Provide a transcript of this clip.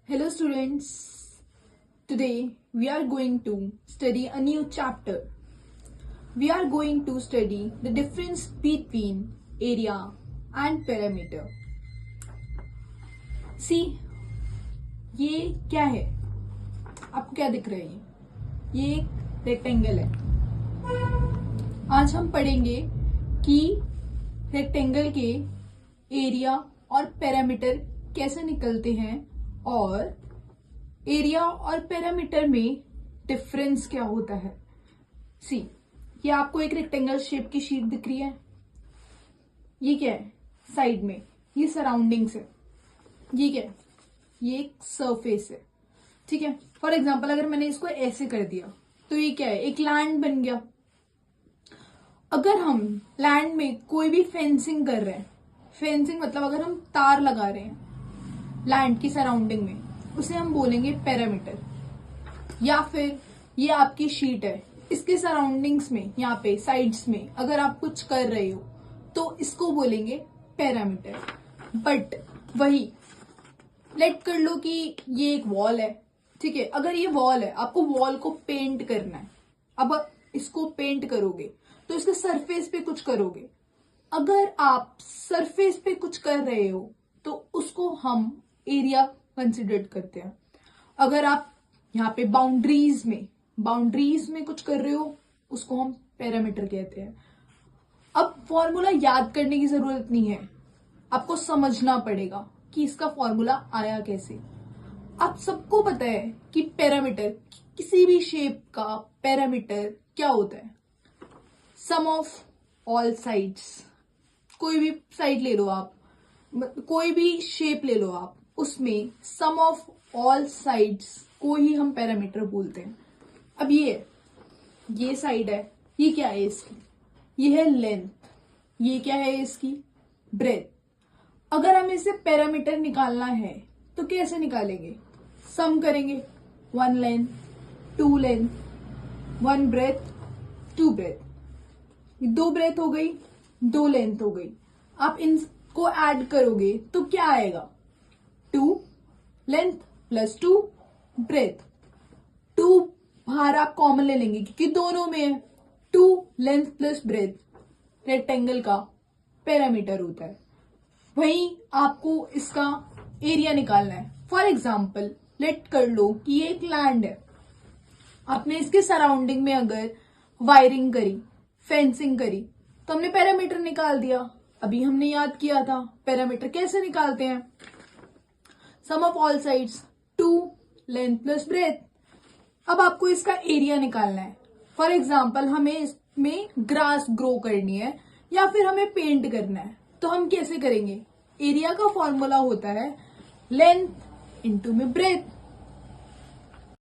Hello students, today we are going to study a new chapter. We are going to study the difference between area and perimeter. See, ये क्या है? आपको क्या दिख रहा है? ये एक रेक्टेंगल है. आज हम पढ़ेंगे कि रेक्टेंगल के एरिया और पैरामीटर कैसे निकलते हैं और एरिया और पैरामीटर में डिफरेंस क्या होता है. सी, ये आपको एक रेक्टेंगल शेप की शीट दिख रही है. ये क्या है? साइड में ये सराउंडिंग्स है. ये क्या है? ये एक सरफेस है. ठीक है. फॉर एग्जाम्पल अगर मैंने इसको ऐसे कर दिया तो ये क्या है? एक लैंड बन गया. अगर हम लैंड में कोई भी फेंसिंग कर रहे हैं, फेंसिंग मतलब अगर हम तार लगा रहे हैं लैंड की सराउंडिंग में, उसे हम बोलेंगे पैरामीटर. या फिर ये आपकी शीट है, इसके सराउंडिंग्स में यहाँ पे साइड्स में अगर आप कुछ कर रहे हो तो इसको बोलेंगे पैरामीटर. बट वही लेट कर लो कि ये एक वॉल है. ठीक है. अगर ये वॉल है, आपको वॉल को पेंट करना है. अब इसको पेंट करोगे तो इसके सरफेस पे कुछ करोगे. अगर आप सरफेस पे कुछ कर रहे हो तो उसको हम एरिया कंसिडर करते हैं. अगर आप यहाँ पे बाउंड्रीज में कुछ कर रहे हो उसको हम पैरामीटर कहते हैं. अब फॉर्मूला याद करने की जरूरत नहीं है, आपको समझना पड़ेगा कि इसका फॉर्मूला आया कैसे. आप सबको पता है कि पैरामीटर, किसी भी शेप का पैरामीटर क्या होता है? सम ऑफ ऑल साइड्स. कोई भी साइड ले लो आप, कोई भी शेप ले लो आप, उसमें सम ऑफ ऑल साइड्स को ही हम पैरामीटर बोलते हैं. अब ये साइड है, ये क्या है इसकी? ये है लेंथ. ये क्या है इसकी? ब्रेथ. अगर हमें इसे पैरामीटर निकालना है तो कैसे निकालेंगे? सम करेंगे. 1 length, 2 length, 1 breadth, 2 breadth. 2 breadth हो गई, 2 लेंथ हो गई. आप इनको ऐड करोगे तो क्या आएगा? 2 लेंथ प्लस 2 ब्रेथ. 2 बाहर आप कॉमन ले लेंगे क्योंकि दोनों में है. 2 लेंथ प्लस ब्रेथ रेक्टेंगल का पैरामीटर होता है. वहीं आपको इसका एरिया निकालना है. फॉर एग्जाम्पल लेट कर लो कि ये एक लैंड है. आपने इसके सराउंडिंग में अगर वायरिंग करी, फेंसिंग करी तो हमने पैरामीटर निकाल दिया. अभी हमने याद किया था पैरामीटर कैसे निकालते हैं. Sum of all sides, 2 length plus breadth. अब आपको इसका एरिया निकालना है. फॉर एग्जाम्पल हमें इसमें ग्रास ग्रो करनी है या फिर हमें पेंट करना है तो हम कैसे करेंगे? एरिया का फॉर्मूला होता है लेंथ इंटू में ब्रेथ.